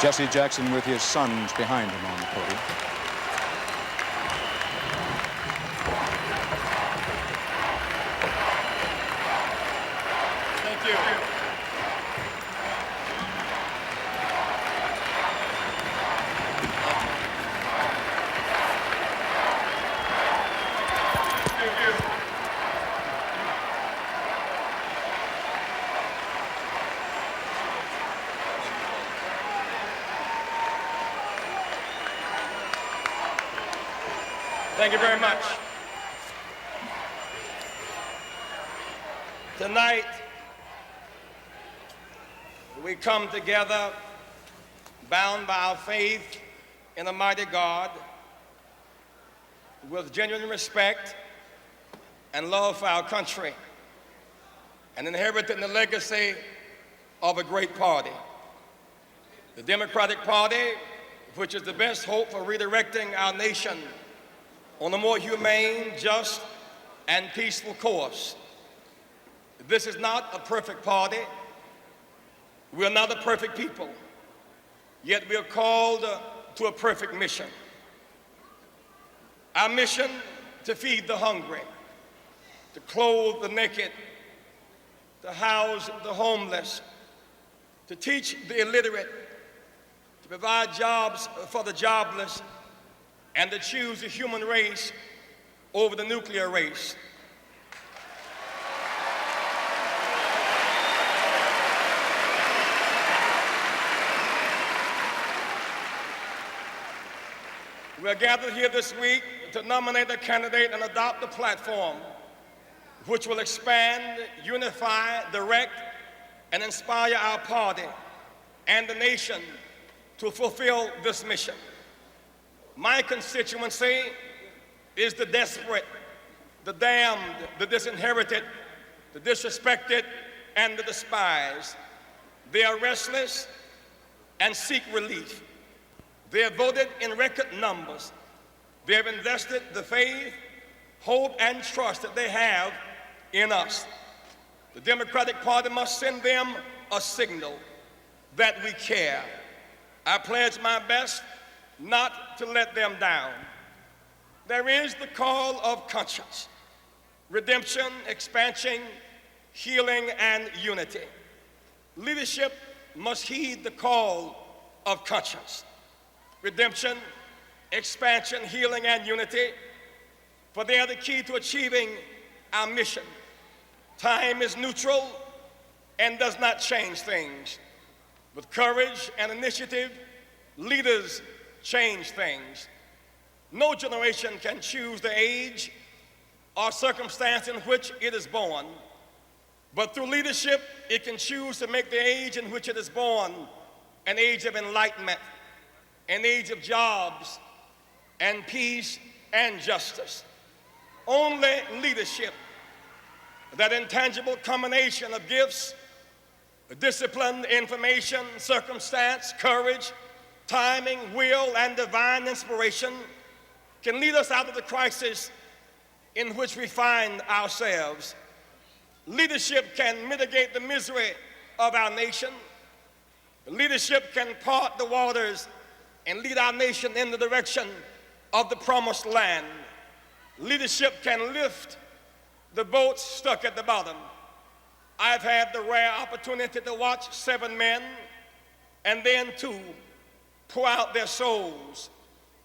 Jesse Jackson with his sons behind him on the podium. Thank you. Thank you very much. Tonight, we come together bound by our faith in a mighty God with genuine respect and love for our country and inheriting the legacy of a great party. The Democratic Party, which is the best hope for redirecting our nation on a more humane, just, and peaceful course. This is not a perfect party. We are not a perfect people, yet we are called to a perfect mission. Our mission: to feed the hungry, to clothe the naked, to house the homeless, to teach the illiterate, to provide jobs for the jobless, and to choose the human race over the nuclear race. We are gathered here this week to nominate a candidate and adopt a platform which will expand, unify, direct, and inspire our party and the nation to fulfill this mission. My constituency is the desperate, the damned, the disinherited, the disrespected, and the despised. They are restless and seek relief. They have voted in record numbers. They have invested the faith, hope, and trust that they have in us. The Democratic Party must send them a signal that we care. I pledge my best not to let them down. There is the call of conscience, redemption, expansion, healing, and unity. Leadership must heed the call of conscience, redemption, expansion, healing, and unity, for they are the key to achieving our mission. Time is neutral and does not change things. With courage and initiative, leaders change things. No generation can choose the age or circumstance in which it is born, but through leadership, it can choose to make the age in which it is born an age of enlightenment, an age of jobs and peace and justice. Only leadership, that intangible combination of gifts, discipline, information, circumstance, courage, timing, will, and divine inspiration, can lead us out of the crisis in which we find ourselves. Leadership can mitigate the misery of our nation. Leadership can part the waters and lead our nation in the direction of the promised land. Leadership can lift the boats stuck at the bottom. I've had the rare opportunity to watch 7 men and then 2 pour out their souls,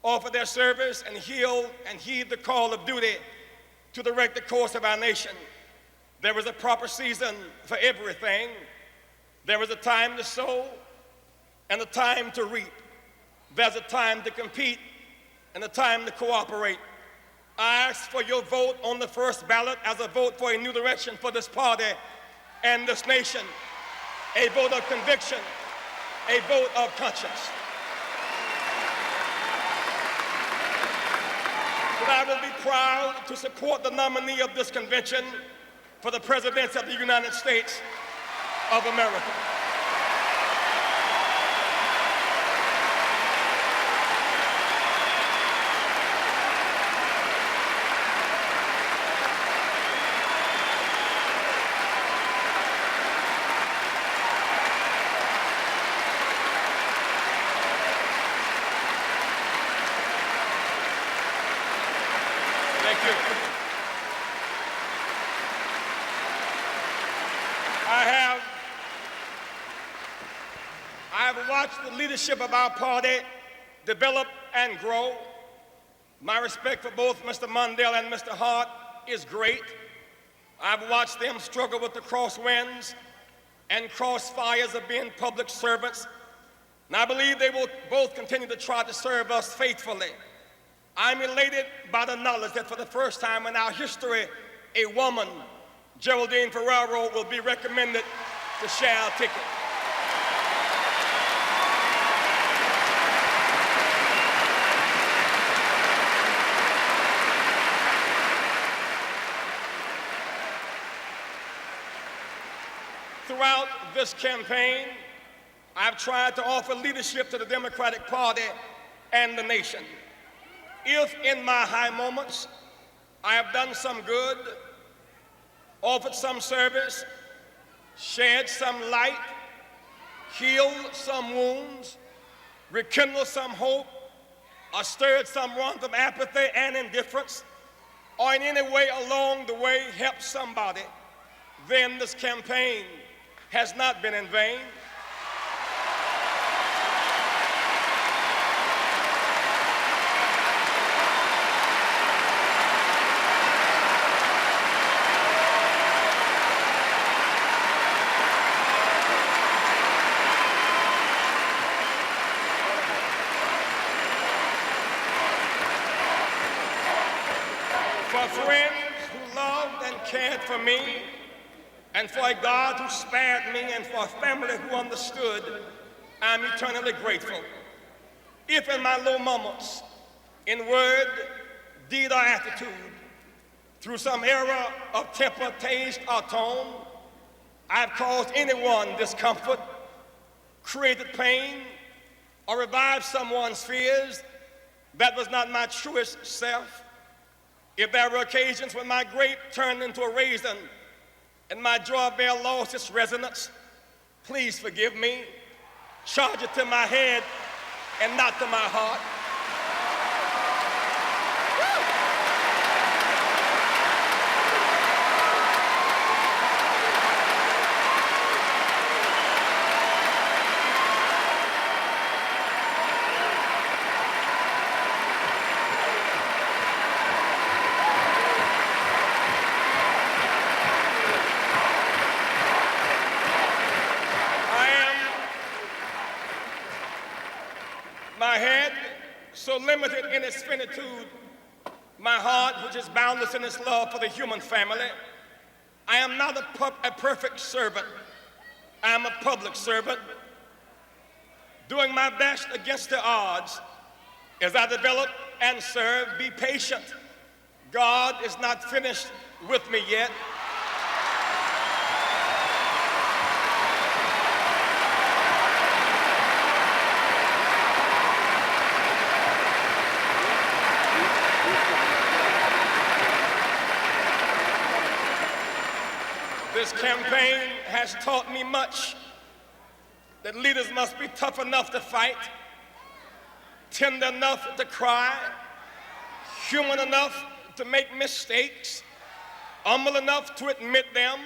offer their service, and heed the call of duty to direct the course of our nation. There is a proper season for everything. There is a time to sow and a time to reap. There's a time to compete and a time to cooperate. I ask for your vote on the first ballot as a vote for a new direction for this party and this nation, a vote of conviction, a vote of conscience. But I will be proud to support the nominee of this convention for the presidency of the United States of America. you. I have watched the leadership of our party develop and grow. My respect for both Mr. Mondale and Mr. Hart is great. I've watched them struggle with the crosswinds and crossfires of being public servants, and I believe they will both continue to try to serve us faithfully. I'm elated by the knowledge that for the first time in our history, a woman, Geraldine Ferraro, will be recommended to share our ticket. Throughout this campaign, I've tried to offer leadership to the Democratic Party and the nation. If in my high moments I have done some good, offered some service, shed some light, healed some wounds, rekindled some hope, or stirred someone from apathy and indifference, or in any way along the way helped somebody, then this campaign has not been in vain. For friends who loved and cared for me, and for a God who spared me, and for a family who understood, I'm eternally grateful. If in my low moments, in word, deed, or attitude, through some error of temper, taste, or tone, I've caused anyone discomfort, created pain, or revived someone's fears, that was not my truest self. If there were occasions when my grape turned into a raisin, and my joy bell lost its resonance, please forgive me. Charge it to my head and not to my heart. My head, so limited in its finitude, my heart, which is boundless in its love for the human family. I am not a perfect servant. I am a public servant, doing my best against the odds as I develop and serve. Be patient. God is not finished with me yet. This campaign has taught me much, that leaders must be tough enough to fight, tender enough to cry, human enough to make mistakes, humble enough to admit them,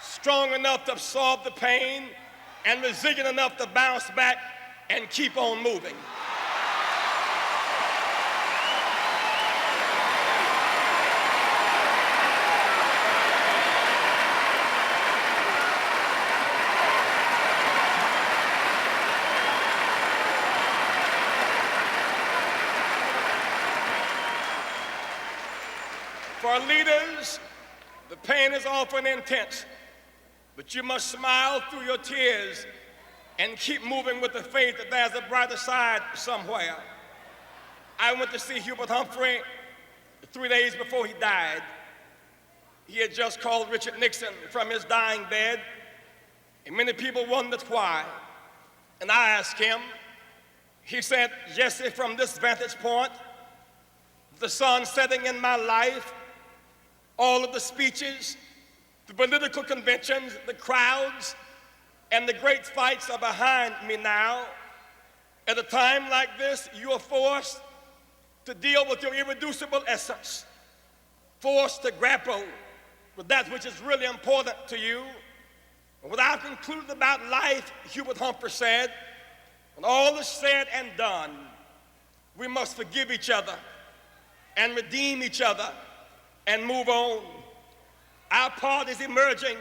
strong enough to absorb the pain, and resilient enough to bounce back and keep on moving. For leaders, the pain is often intense, but you must smile through your tears and keep moving with the faith that there's a brighter side somewhere. I went to see Hubert Humphrey 3 days before he died. He had just called Richard Nixon from his dying bed, and many people wondered why. And I asked him, he said, Jesse, from this vantage point, the sun setting in my life, all of the speeches, the political conventions, the crowds, and the great fights are behind me now. At a time like this, you are forced to deal with your irreducible essence, forced to grapple with that which is really important to you. And what I've concluded about life, Hubert Humphrey said, when all is said and done, we must forgive each other and redeem each other and move on. Our party is emerging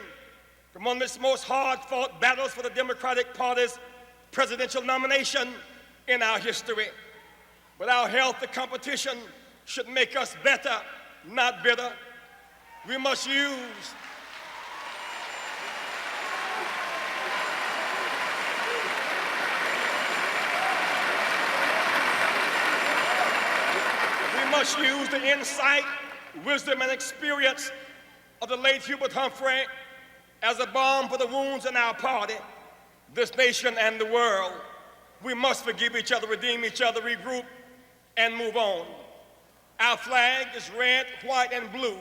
from one of its most hard-fought battles for the Democratic Party's presidential nomination in our history. But our healthy competition should make us better, not bitter. We must use the insight, wisdom, and experience of the late Hubert Humphrey as a balm for the wounds in our party, this nation, and the world. We must forgive each other, redeem each other, regroup, and move on. Our flag is red, white, and blue,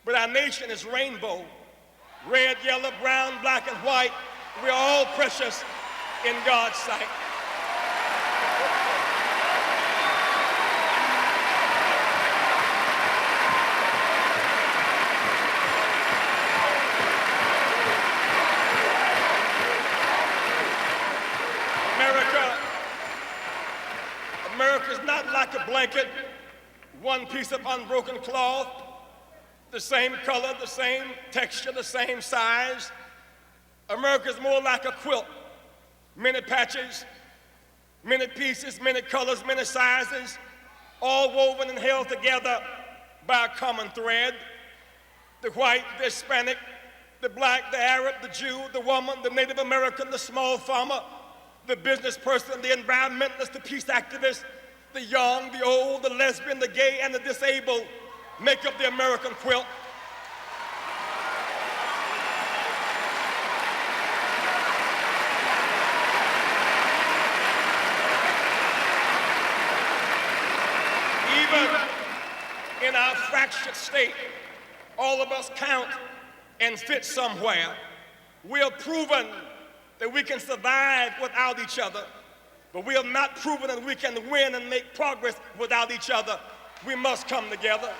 but our nation is rainbow. Red, yellow, brown, black, and white. We are all precious in God's sight. America is not like a blanket, one piece of unbroken cloth, the same color, the same texture, the same size. America is more like a quilt, many patches, many pieces, many colors, many sizes, all woven and held together by a common thread. The white, the Hispanic, the black, the Arab, the Jew, the woman, the Native American, the small farmer, the business person, the environmentalist, the peace activist, the young, the old, the lesbian, the gay, and the disabled make up the American quilt. Even in our fractured state, all of us count and fit somewhere. We have proven that we can survive without each other, but we have not proven that we can win and make progress without each other. We must come together.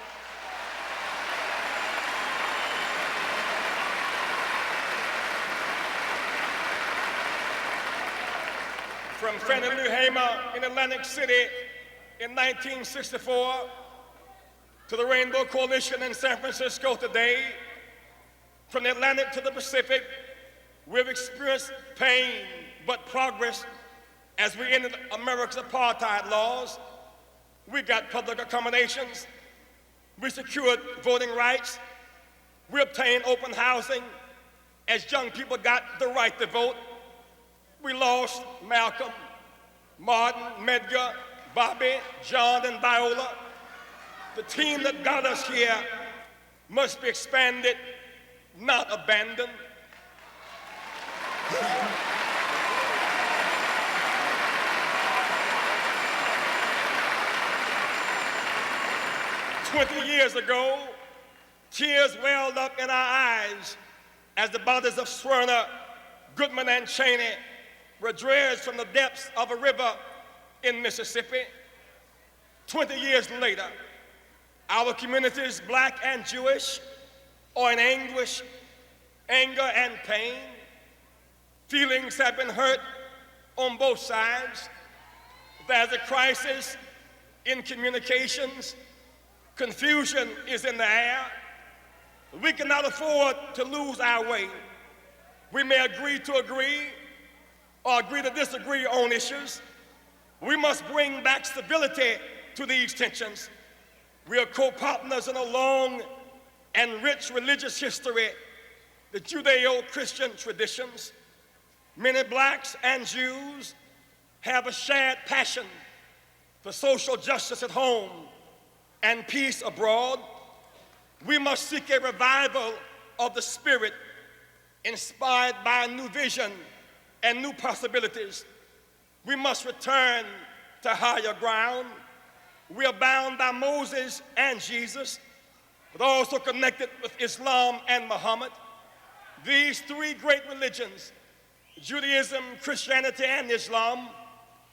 From Fannie Lou Hamer in Atlantic City in 1964 to the Rainbow Coalition in San Francisco today, from the Atlantic to the Pacific, we've experienced pain but progress as we ended America's apartheid laws. We got public accommodations. We secured voting rights. We obtained open housing as young people got the right to vote. We lost Malcolm, Martin, Medgar, Bobby, John, and Viola. The team that got us here must be expanded, not abandoned. 20 years ago, tears welled up in our eyes as the bodies of Swerner, Goodman, and Cheney were dredged from the depths of a river in Mississippi. 20 years later, our communities, black and Jewish, are in anguish, anger, and pain. Feelings have been hurt on both sides. There's a crisis in communications. Confusion is in the air. We cannot afford to lose our way. We may agree to agree or agree to disagree on issues. We must bring back stability to these tensions. We are co-partners in a long and rich religious history, the Judeo-Christian traditions. Many blacks and Jews have a shared passion for social justice at home and peace abroad. We must seek a revival of the spirit inspired by a new vision and new possibilities. We must return to higher ground. We are bound by Moses and Jesus, but also connected with Islam and Muhammad. These three great religions, Judaism, Christianity, and Islam,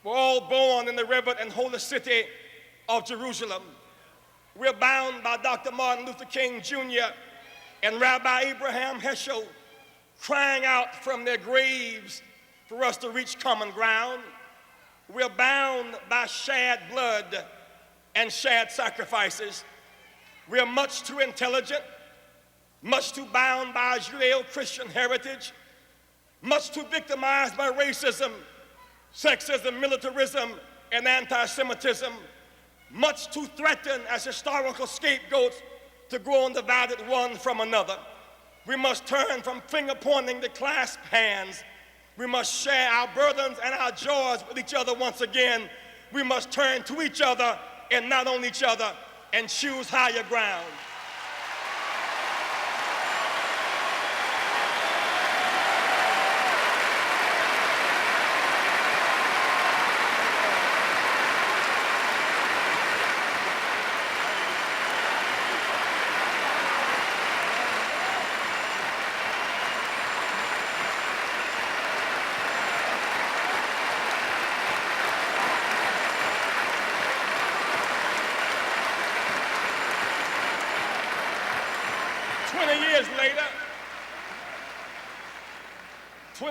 were all born in the revered and holy city of Jerusalem. We're bound by Dr. Martin Luther King Jr. and Rabbi Abraham Heschel crying out from their graves for us to reach common ground. We're bound by shed blood and shed sacrifices. We're much too intelligent, much too bound by Judeo-Christian heritage, much too victimized by racism, sexism, militarism, and anti-Semitism, much too threatened as historical scapegoats to grow undivided one from another. We must turn from finger-pointing to clasp hands. We must share our burdens and our joys with each other once again. We must turn to each other and not on each other and choose higher ground.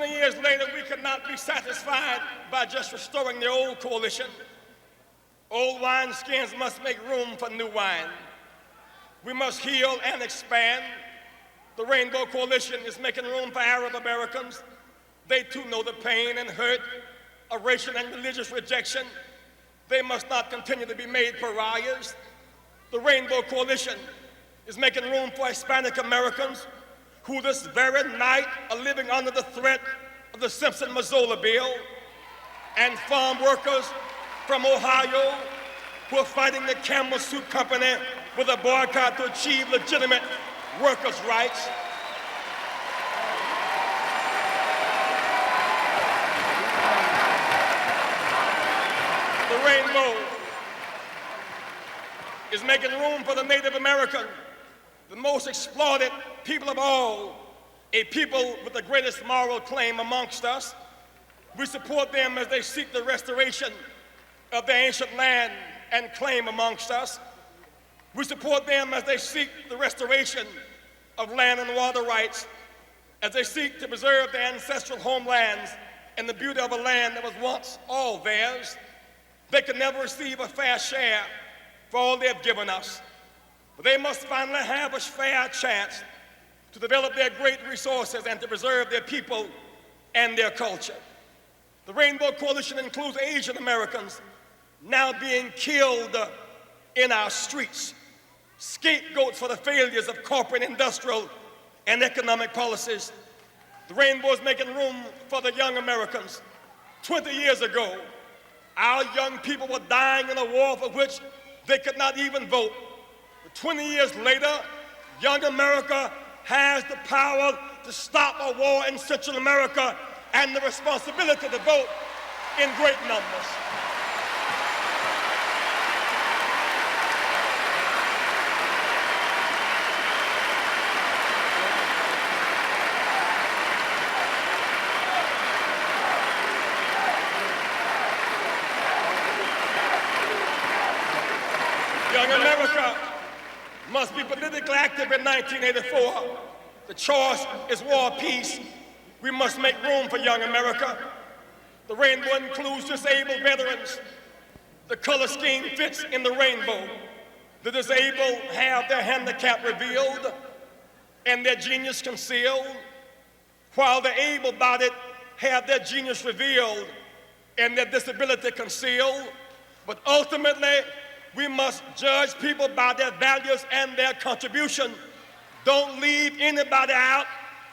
Years later, we could not be satisfied by just restoring the old coalition. Old wineskins must make room for new wine. We must heal and expand. The Rainbow Coalition is making room for Arab Americans. They too know the pain and hurt of racial and religious rejection. They must not continue to be made pariahs. The Rainbow Coalition is making room for Hispanic Americans who this very night are living under the threat of the Simpson-Mazzola bill, and farm workers from Ohio who are fighting the Camel Suit Company with a boycott to achieve legitimate workers' rights. The Rainbow is making room for the Native American, the most exploited people of all, a people with the greatest moral claim amongst us. We support them as they seek the restoration of their ancient land and claim amongst us. We support them as they seek the restoration of land and water rights, as they seek to preserve their ancestral homelands and the beauty of a land that was once all theirs. They could never receive a fair share for all they have given us, but they must finally have a fair chance to develop their great resources and to preserve their people and their culture. The Rainbow Coalition includes Asian Americans now being killed in our streets, scapegoats for the failures of corporate, industrial, and economic policies. The Rainbow is making room for the young Americans. 20 years ago, our young people were dying in a war for which they could not even vote. But 20 years later, young America has the power to stop a war in Central America and the responsibility to vote in great numbers. Young America must be politically active in 1984. The choice is war or peace. We must make room for young America. The rainbow includes disabled veterans. The color scheme fits in the rainbow. The disabled have their handicap revealed and their genius concealed, while the able-bodied have their genius revealed and their disability concealed. But ultimately, we must judge people by their values and their contribution. Don't leave anybody out.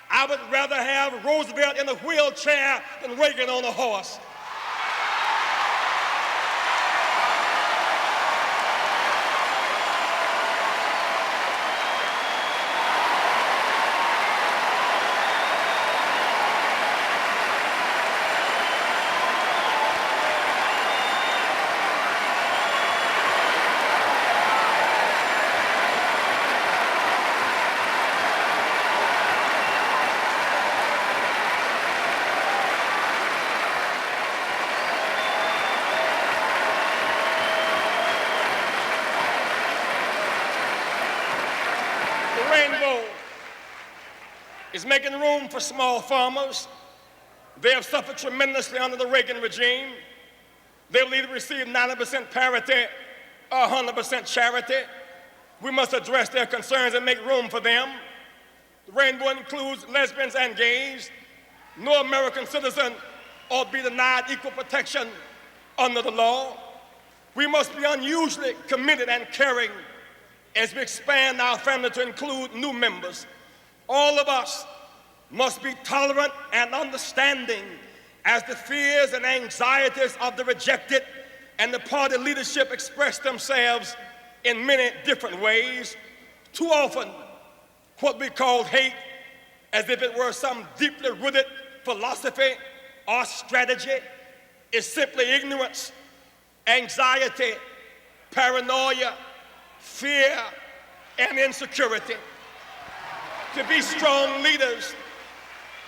I would rather have Roosevelt in a wheelchair than Reagan on a horse. rainbow is making room for small farmers. They have suffered tremendously under the Reagan regime. They will either receive 90% parity or 100% charity. We must address their concerns and make room for them. The rainbow includes lesbians and gays. No American citizen ought to be denied equal protection under the law. We must be unusually committed and caring as we expand our family to include new members. All of us must be tolerant and understanding as the fears and anxieties of the rejected and the party leadership express themselves in many different ways. Too often, what we call hate, as if it were some deeply rooted philosophy or strategy, is simply ignorance, anxiety, paranoia, fear, and insecurity. To be strong leaders,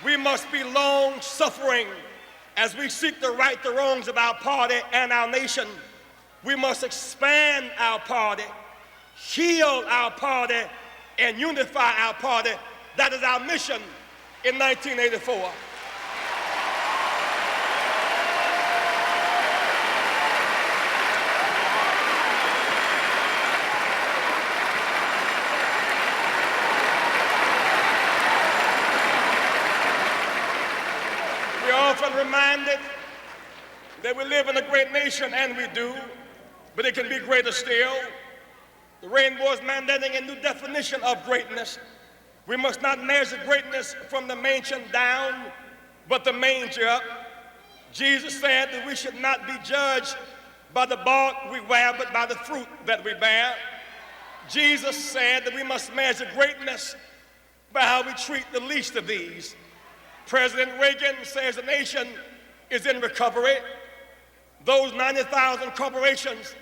we must be long-suffering as we seek to right the wrongs of our party and our nation. We must expand our party, heal our party, and unify our party. That is our mission in 1984. We are often reminded that we live in a great nation, and we do, but it can be greater still. The rainbow is mandating a new definition of greatness. We must not measure greatness from the mansion down, but the manger up. Jesus said that we should not be judged by the bark we wear, but by the fruit that we bear. Jesus said that we must measure greatness by how we treat the least of these. President Reagan says the nation is in recovery. Those 90,000 corporations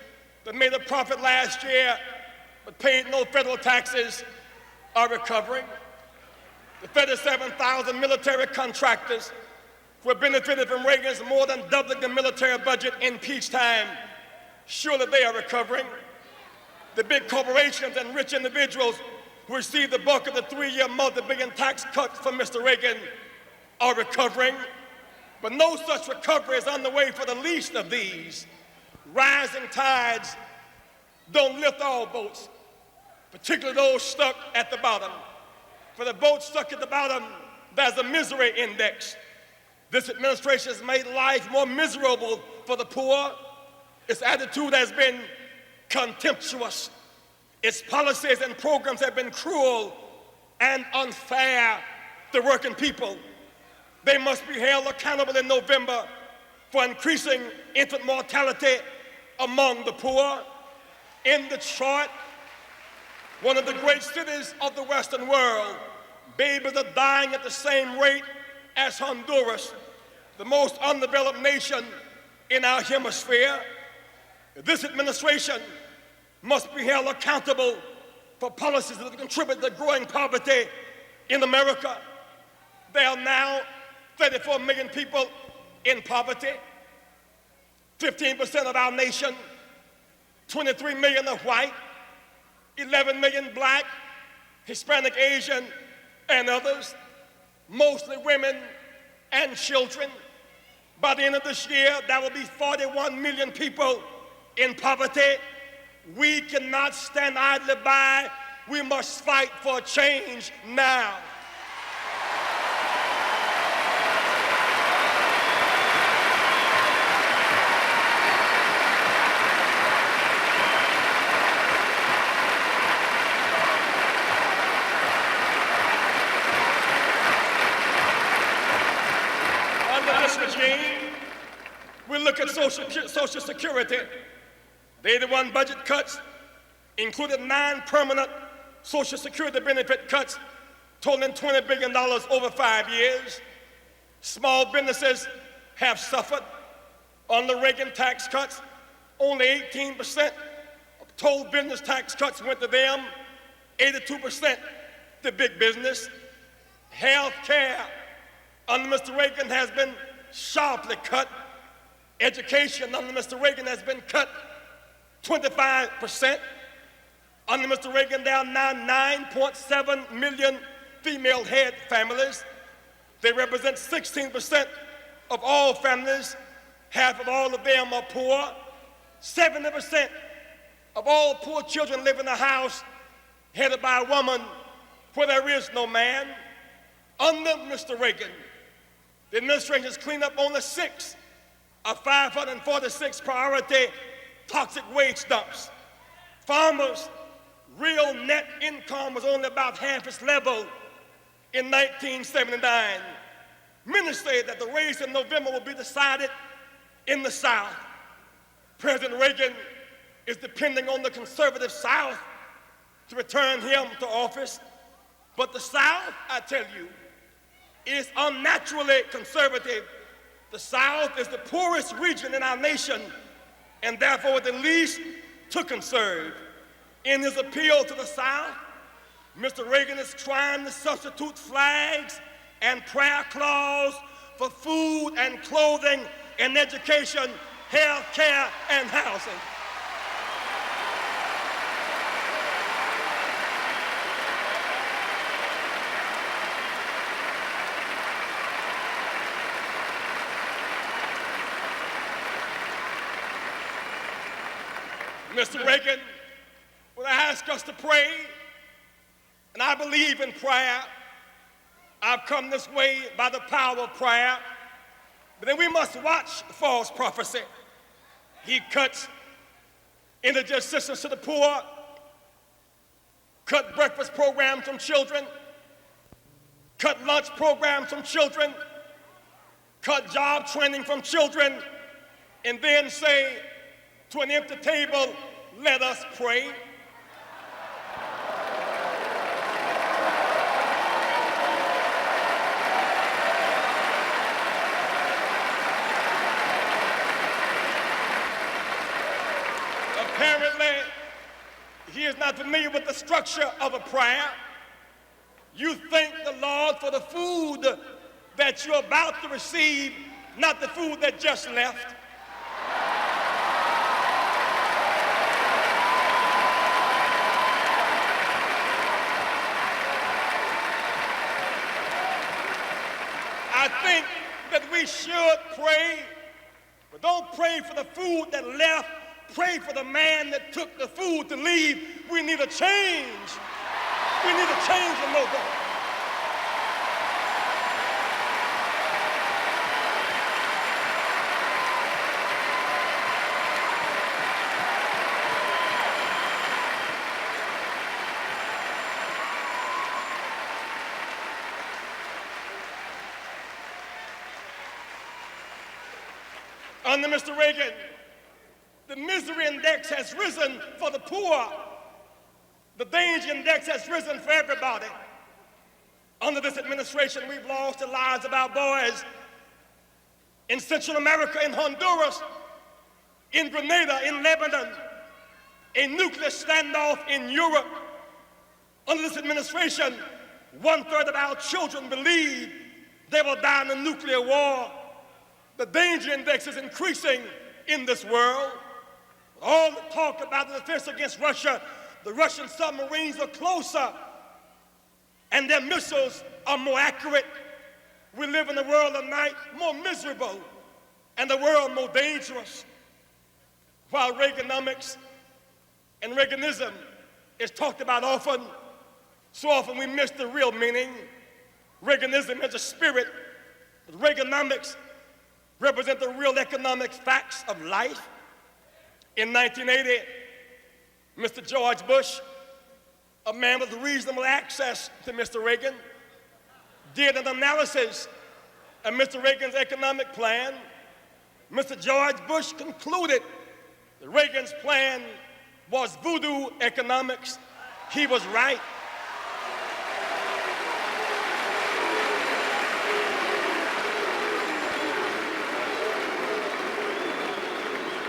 that made a profit last year but paid no federal taxes are recovering. The 37,000 military contractors who have benefited from Reagan's more than doubling the military budget in peacetime, surely they are recovering. The big corporations and rich individuals who received the bulk of the 3-year multi-billion tax cuts from Mr. Reagan are recovering. But no such recovery is underway for the least of these. Rising tides don't lift all boats, particularly those stuck at the bottom. For the boats stuck at the bottom, there's a misery index. This administration has made life more miserable for the poor. Its attitude has been contemptuous. Its policies and programs have been cruel and unfair to working people. They must be held accountable in November for increasing infant mortality among the poor. In Detroit, one of the great cities of the Western world, babies are dying at the same rate as Honduras, the most undeveloped nation in our hemisphere. This administration must be held accountable for policies that contribute to growing poverty in America. There are now 34 million people in poverty, 15% of our nation, 23 million are white, 11 million black, Hispanic, Asian, and others, mostly women and children. By the end of this year, there will be 41 million people in poverty. We cannot stand idly by. We must fight for change now. We look at Social Security. The 81 budget cuts included 9 permanent Social Security benefit cuts totaling $20 billion over 5 years. Small businesses have suffered. On the Reagan tax cuts, only 18% of total business tax cuts went to them, 82% to big business. Health care under Mr. Reagan has been sharply cut. Education under Mr. Reagan has been cut 25%. Under Mr. Reagan, there are now 9.7 million female head families. They represent 16% of all families. Half of all of them are poor. 70% of all poor children live in a house headed by a woman where there is no man. Under Mr. Reagan, the administration has cleaned up only 6 of 546 priority toxic wage dumps. Farmers' real net income was only about half its level in 1979. Many say that the race in November will be decided in the South. President Reagan is depending on the conservative South to return him to office. But the South, I tell you, is unnaturally conservative. The South is the poorest region in our nation and therefore the least to conserve. In his appeal to the South, Mr. Reagan is trying to substitute flags and prayer clause for food and clothing and education, health care, and housing. Mr. Reagan would ask us to pray, and I believe in prayer. I've come this way by the power of prayer, but then we must watch false prophecy. He cuts energy assistance to the poor, cut breakfast programs from children, cut lunch programs from children, cut job training from children, and then say to an empty table, let us pray. Apparently, he is not familiar with the structure of a prayer. You thank the Lord for the food that you're about to receive, not the food that just left. I think that we should pray, but don't pray for the food that left. Pray for the man that took the food to leave. We need a change. We need a change in November. Under Mr. Reagan, the misery index has risen for the poor. The danger index has risen for everybody. Under this administration, we've lost the lives of our boys in Central America, in Honduras, in Grenada, in Lebanon, a nuclear standoff in Europe. Under this administration, 1/3 of our children believe they will die in a nuclear war. The danger index is increasing in this world. All the talk about the defense against Russia, the Russian submarines are closer and their missiles are more accurate. We live in a world of night more miserable and the world more dangerous. While Reaganomics and Reaganism is talked about often, so often we miss the real meaning. Reaganism is a spirit, but Reaganomics represent the real economic facts of life. In 1980, Mr. George Bush, a man with reasonable access to Mr. Reagan, did an analysis of Mr. Reagan's economic plan. Mr. George Bush concluded that Reagan's plan was voodoo economics. He was right.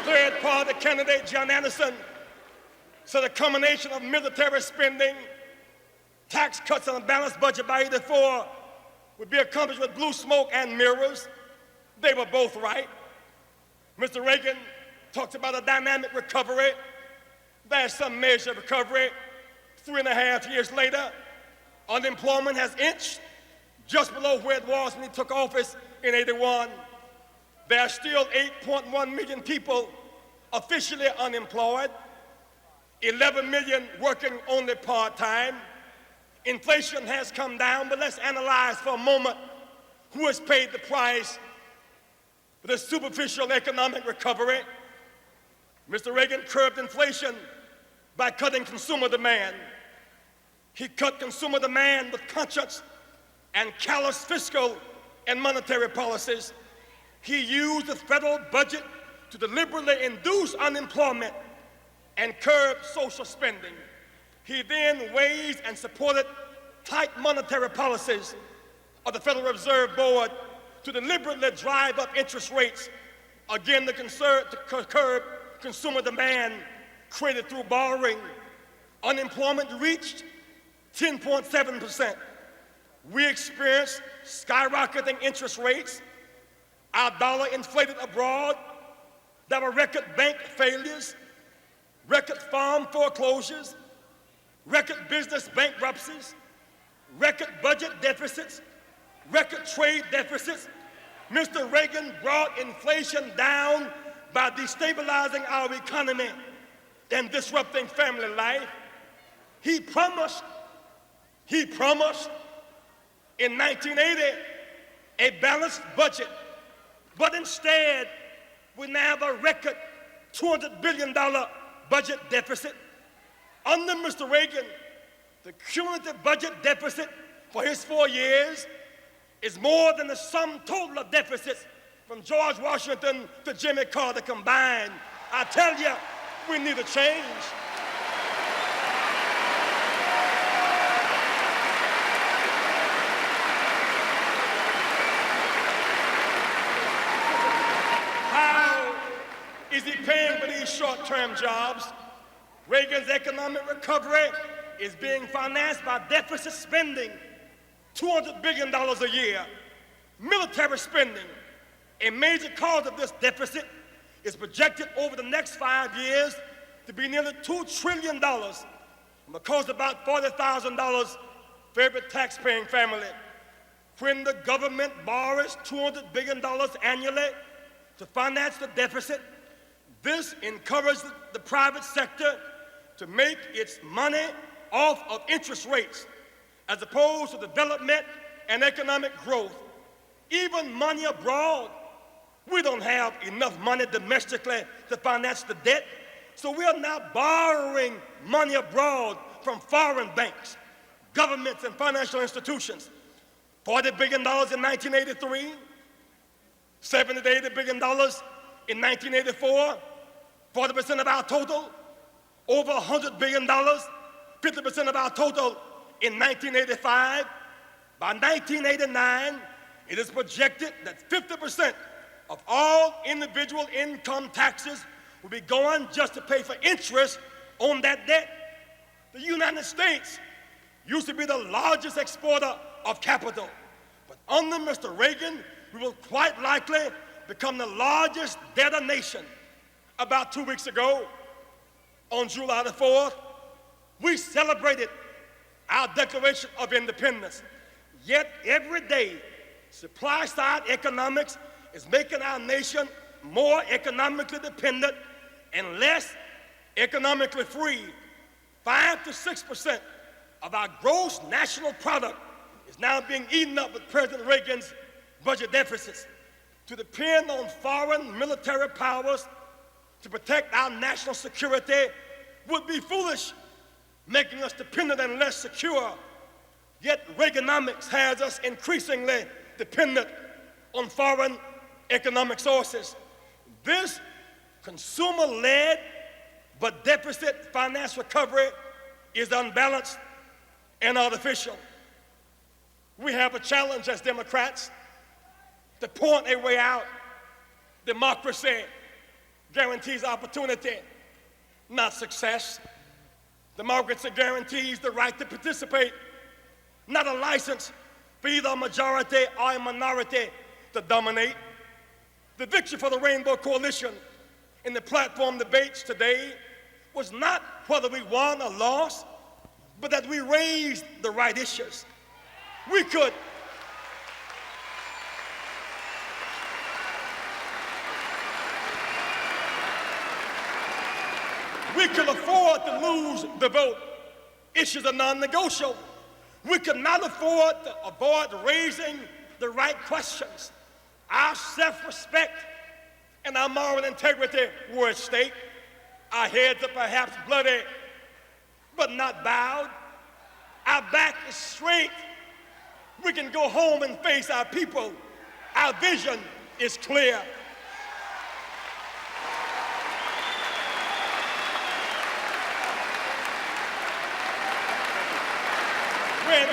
Third-party candidate John Anderson said a combination of military spending, tax cuts, and a balanced budget by '84 would be accomplished with blue smoke and mirrors. They were both right. Mr. Reagan talked about a dynamic recovery. There's some measure of recovery. 3.5 years later, unemployment has inched just below where it was when he took office in '81. There are still 8.1 million people officially unemployed, 11 million working only part-time. Inflation has come down, but let's analyze for a moment who has paid the price for this superficial economic recovery. Mr. Reagan curbed inflation by cutting consumer demand. He cut consumer demand with conscious and callous fiscal and monetary policies. He used the federal budget to deliberately induce unemployment and curb social spending. He then waged and supported tight monetary policies of the Federal Reserve Board to deliberately drive up interest rates, again to curb consumer demand created through borrowing. Unemployment reached 10.7%. We experienced skyrocketing interest rates. Our dollar inflated abroad. There were record bank failures, record farm foreclosures, record business bankruptcies, record budget deficits, record trade deficits. Mr. Reagan brought inflation down by destabilizing our economy and disrupting family life. He promised in 1980 a balanced budget, but instead we now have a record $200 billion budget deficit. Under Mr. Reagan, the cumulative budget deficit for his 4 years is more than the sum total of deficits from George Washington to Jimmy Carter combined. I tell you, we need a change. How is he paying for these short-term jobs? Reagan's economic recovery is being financed by deficit spending, $200 billion a year. Military spending, a major cause of this deficit, is projected over the next 5 years to be nearly $2 trillion, and will cost about $40,000 for every tax-paying family. When the government borrows $200 billion annually to finance the deficit, this encourages the private sector to make its money off of interest rates, as opposed to development and economic growth. Even money abroad, we don't have enough money domestically to finance the debt, so we are now borrowing money abroad from foreign banks, governments, and financial institutions. $40 billion in 1983, $70 to $80 billion in 1984, 40% of our total, over $100 billion, 50% of our total in 1985. By 1989, it is projected that 50% of all individual income taxes will be going just to pay for interest on that debt. The United States used to be the largest exporter of capital, but under Mr. Reagan, we will quite likely become the largest debtor nation. About 2 weeks ago, on July the 4th, we celebrated our Declaration of Independence. Yet every day, supply-side economics is making our nation more economically dependent and less economically free. 5 to 6% of our gross national product is now being eaten up with President Reagan's budget deficits. To depend on foreign military powers to protect our national security would be foolish, making us dependent and less secure. Yet Reaganomics has us increasingly dependent on foreign economic sources. This consumer-led but deficit finance recovery is unbalanced and artificial. We have a challenge as Democrats to point a way out. Democracy guarantees opportunity, not success. Democracy guarantees the right to participate, not a license for either a majority or a minority to dominate. The victory for the Rainbow Coalition in the platform debates today was not whether we won or lost, but that we raised the right issues. We could afford to lose the vote. Issues are non-negotiable. We could not afford to avoid raising the right questions. Our self-respect and our moral integrity were at stake. Our heads are perhaps bloody, but not bowed. Our back is straight. We can go home and face our people. Our vision is clear. When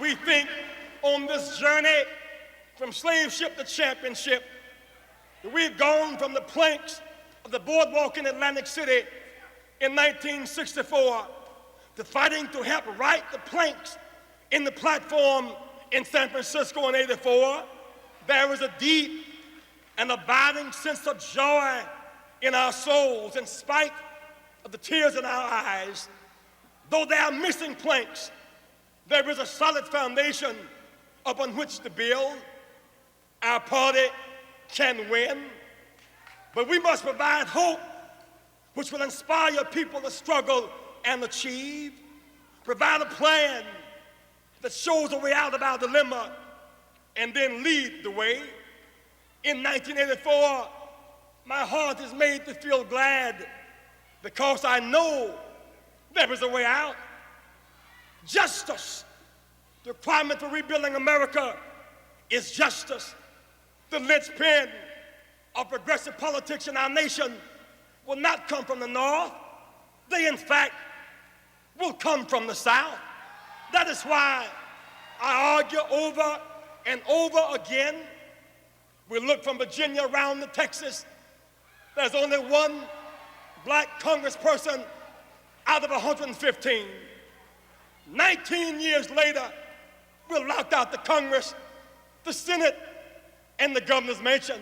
we think on this journey from slave ship to championship, we've gone from the planks of the boardwalk in Atlantic City in 1964 to fighting to help right the planks in the platform in San Francisco in '84. There is a deep and abiding sense of joy in our souls in spite of the tears in our eyes. Though there are missing planks, there is a solid foundation upon which to build. Our party can win, but we must provide hope which will inspire people to struggle and achieve. Provide a plan that shows a way out of our dilemma and then lead the way. In 1984, my heart is made to feel glad because I know there is a way out. Justice. The requirement for rebuilding America is justice. The linchpin of progressive politics in our nation will not come from the North. They, in fact, will come from the South. That is why I argue over and over again. We look from Virginia around to Texas. There's only one black congressperson out of 115. 19 years later, we're locked out the Congress, the Senate, and the governor's mansion.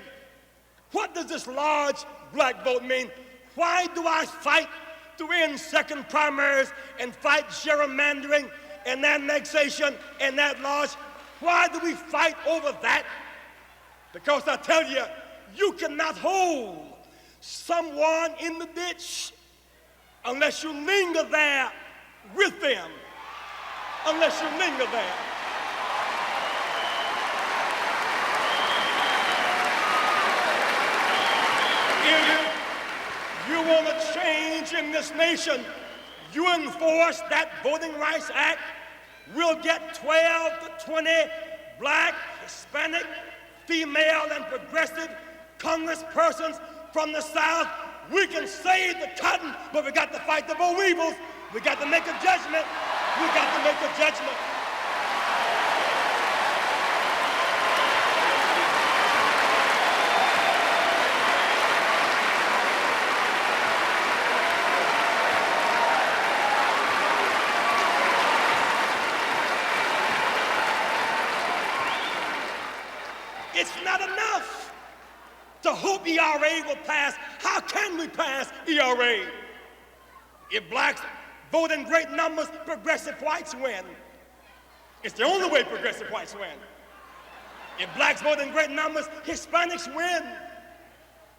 What does this large black vote mean? Why do I fight to end second primaries and fight gerrymandering and annexation and that large? Why do we fight over that? Because I tell you, you cannot hold someone in the ditch unless you linger there with them. Unless you linger there. If you want a change in this nation, you enforce that Voting Rights Act, we'll get 12 to 20 black, Hispanic, female, and progressive congresspersons from the South. We can save the cotton, but we got to fight the boll weevils. We got to make a judgment. We got to make a judgment. It's not enough to hope ERA will pass. How can we pass ERA? If blacks vote in great numbers, progressive whites win. It's the only way progressive whites win. If blacks vote in great numbers, Hispanics win.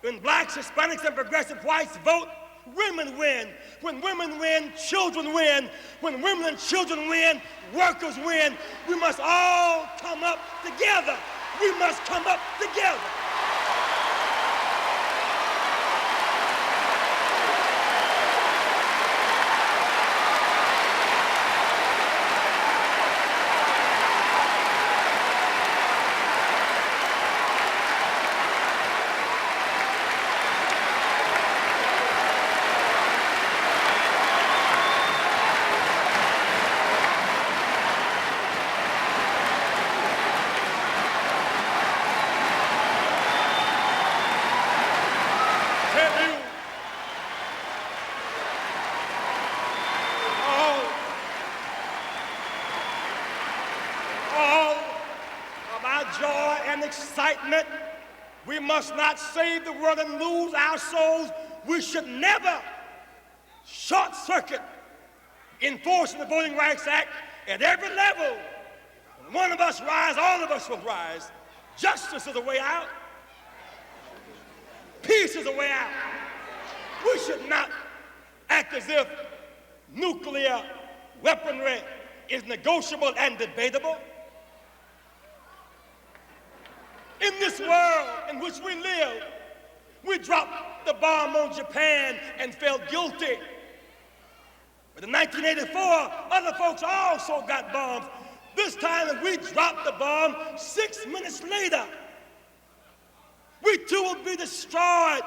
When blacks, Hispanics, and progressive whites vote, women win. When women win, children win. When women and children win, workers win. We must all come up together. We must come up together. Excitement. We must not save the world and lose our souls. We should never short circuit enforcing the Voting Rights Act at every level. When one of us rise, all of us will rise. Justice is the way out. Peace is the way out. We should not act as if nuclear weaponry is negotiable and debatable. In this world in which we live, we dropped the bomb on Japan and felt guilty. But in 1984, other folks also got bombs. This time, if we drop the bomb 6 minutes later, we too will be destroyed.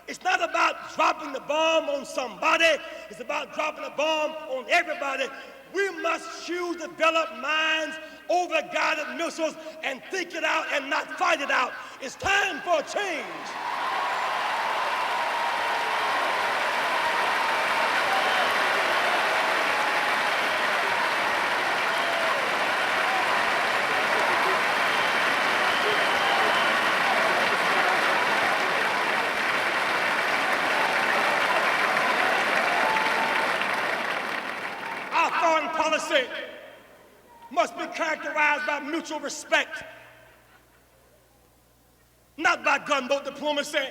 It's not about dropping the bomb on somebody. It's about dropping a bomb on everybody. We must choose to develop minds over guided missiles and think it out and not fight it out. It's time for a change. Our foreign policy must be characterized by mutual respect, not by gunboat diplomacy,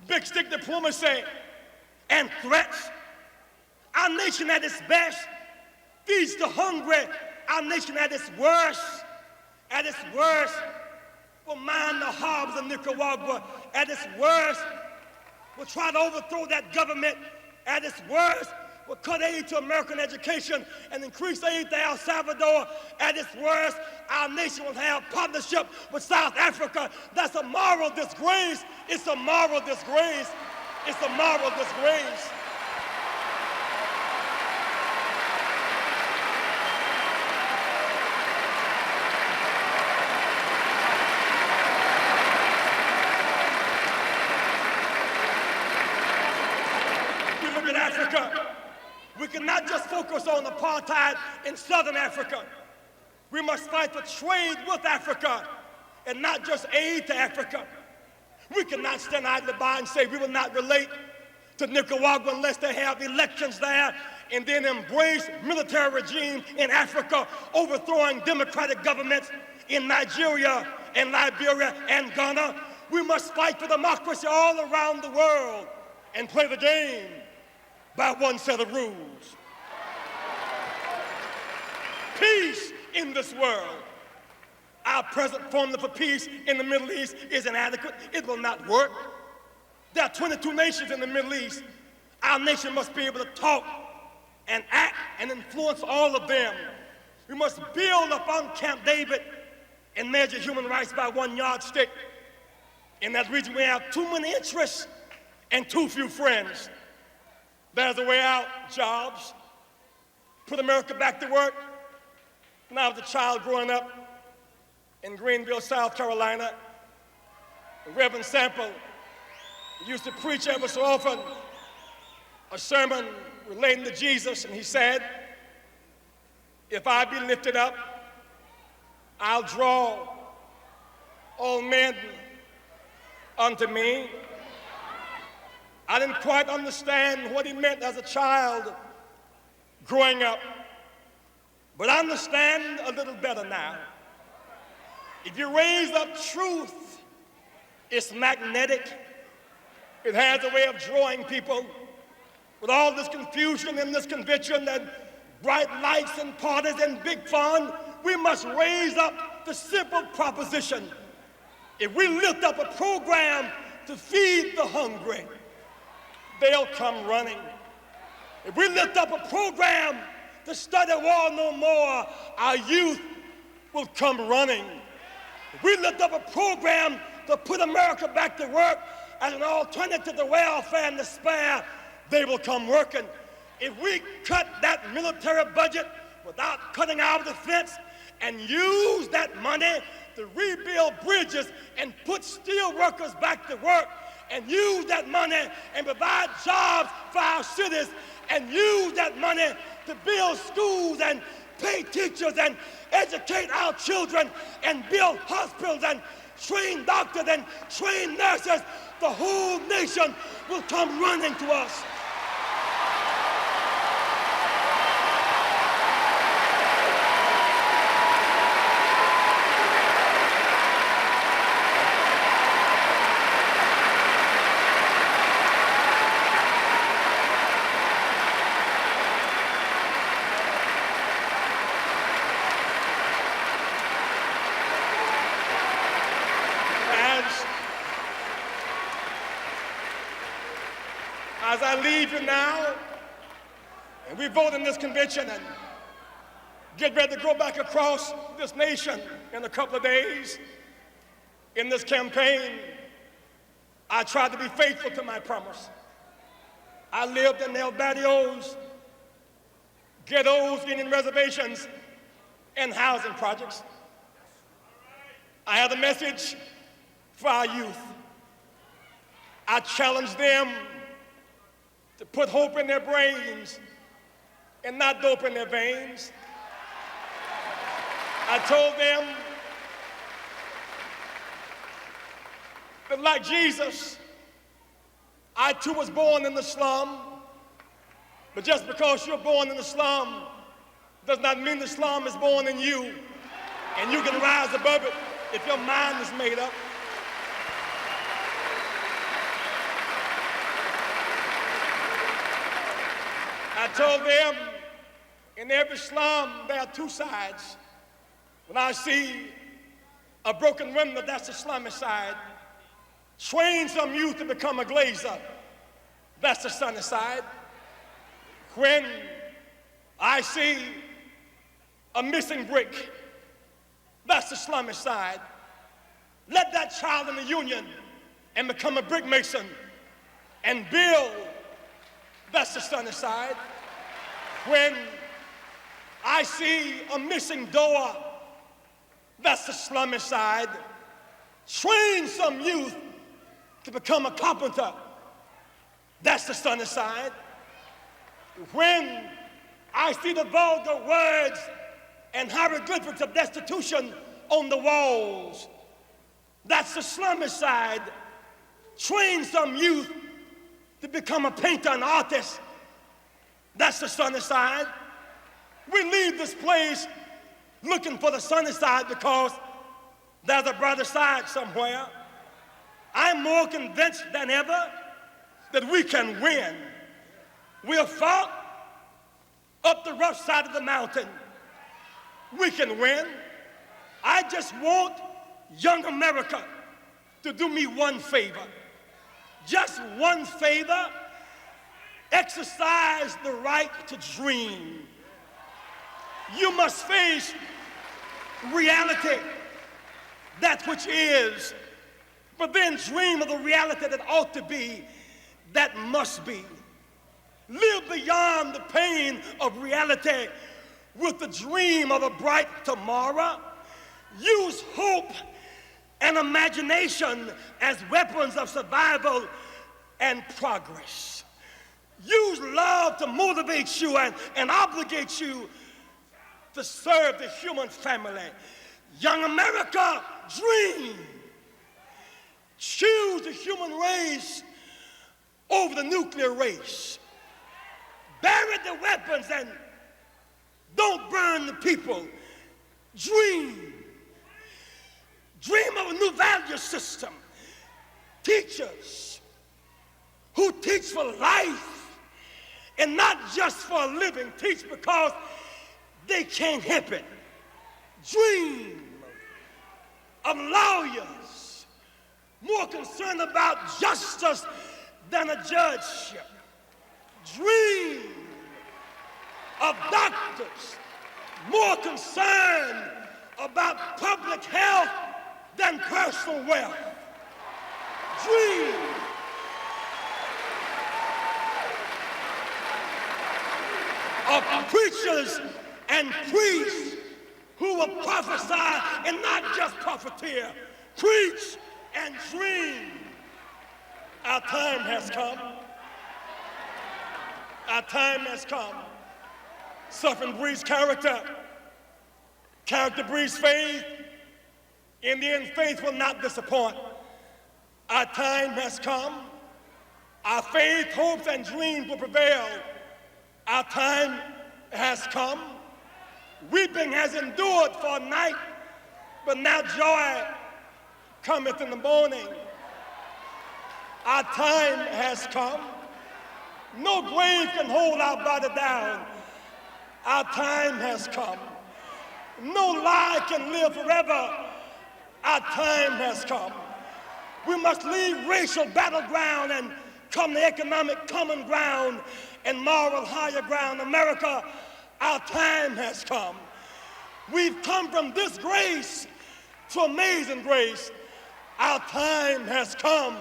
big stick diplomacy, and threats. Our nation at its best feeds the hungry. Our nation at its worst, will mine the harbors of Nicaragua. At its worst, will try to overthrow that government. At its worst, will cut aid to American education and increase aid to El Salvador. At its worst, our nation will have partnership with South Africa. That's a moral disgrace. It's a moral disgrace. It's a moral disgrace. We look at Africa. We cannot just focus on apartheid in Southern Africa. We must fight for trade with Africa and not just aid to Africa. We cannot stand idly by and say we will not relate to Nicaragua unless they have elections there and then embrace military regime in Africa, overthrowing democratic governments in Nigeria and Liberia and Ghana. We must fight for democracy all around the world and play the game by one set of rules. Peace in this world. Our present formula for peace in the Middle East is inadequate. It will not work. There are 22 nations in the Middle East. Our nation must be able to talk and act and influence all of them. We must build upon Camp David and measure human rights by one yardstick. In that region, we have too many interests and too few friends. There's a way out: jobs, put America back to work. When I was a child growing up in Greenville, South Carolina, Reverend Sample used to preach ever so often a sermon relating to Jesus, and he said, "If I be lifted up, I'll draw all men unto me." I didn't quite understand what he meant as a child growing up, but I understand a little better now. If you raise up truth, it's magnetic. It has a way of drawing people. With all this confusion and this conviction and bright lights and parties and big fun, we must raise up the simple proposition. If we lift up a program to feed the hungry, they'll come running. If we lift up a program to study war no more, our youth will come running. If we lift up a program to put America back to work as an alternative to welfare and despair, they will come working. If we cut that military budget without cutting our defense and use that money to rebuild bridges and put steel workers back to work, and use that money and provide jobs for our cities, and use that money to build schools and pay teachers and educate our children and build hospitals and train doctors and train nurses, the whole nation will come running to us. As I leave you now, and we vote in this convention and get ready to go back across this nation in a couple of days, in this campaign, I tried to be faithful to my promise. I lived in El Barrios, ghettos, Indian reservations, and housing projects. I had a message for our youth. I challenged them to put hope in their brains and not dope in their veins. I told them that like Jesus, I too was born in the slum, but just because you're born in the slum does not mean the slum is born in you, and you can rise above it if your mind is made up. I told them in every slum there are two sides. When I see a broken window, that's the slummy side. Train some youth to become a glazer, that's the sunny side. When I see a missing brick, that's the slummy side. Let that child in the union and become a brick mason and build, that's the sunny side. When I see a missing door, that's the slummy side. Train some youth to become a carpenter, that's the sunny side. When I see the vulgar words and hieroglyphics of destitution on the walls, that's the slummy side. Train some youth to become a painter, an artist, that's the sunny side. We leave this place looking for the sunny side because there's a brighter side somewhere. I'm more convinced than ever that we can win. We'll fought up the rough side of the mountain. We can win. I just want young America to do me one favor. Just one favor. Exercise the right to dream. You must face reality, that which is, but then dream of the reality that ought to be, that must be. Live beyond the pain of reality with the dream of a bright tomorrow. Use hope and imagination as weapons of survival and progress. Use love to motivate you and obligate you to serve the human family. Young America, dream. Choose the human race over the nuclear race. Bury the weapons and don't burn the people. Dream. Dream of a new value system. Teachers who teach for life and not just for a living. Teach because they can't help it. Dream of lawyers more concerned about justice than a judgeship. Dream of doctors more concerned about public health than personal wealth. Dream of preachers and priests who will prophesy and not just profiteer. Preach and dream. Our time has come. Our time has come. Suffering breeds character. Character breeds faith. In the end, faith will not disappoint. Our time has come. Our faith, hopes, and dreams will prevail. Our time has come. Weeping has endured for a night, but now joy cometh in the morning. Our time has come. No grave can hold our body down. Our time has come. No lie can live forever. Our time has come. We must leave racial battleground and come the economic common ground and moral higher ground. America, our time has come. We've come from disgrace to amazing grace. Our time has come.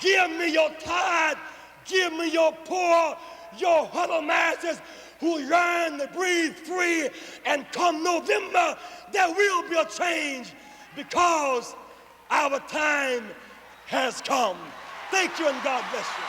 Give me your tired, give me your poor, your huddled masses who yearn to breathe free. And come November, there will be a change because our time has come. Thank you and God bless you.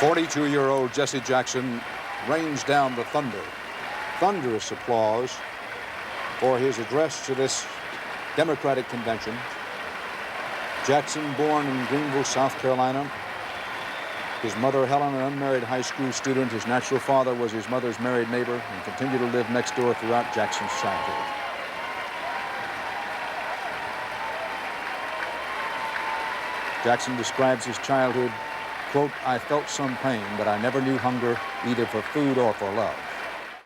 "42-year-old Jesse Jackson rains down the thunder. Thunderous applause for his address to this Democratic convention. Jackson, born in Greenville, South Carolina. His mother, Helen, an unmarried high school student. His natural father was his mother's married neighbor and continued to live next door throughout Jackson's childhood. Jackson describes his childhood, quote, "I felt some pain, but I never knew hunger either for food or for love."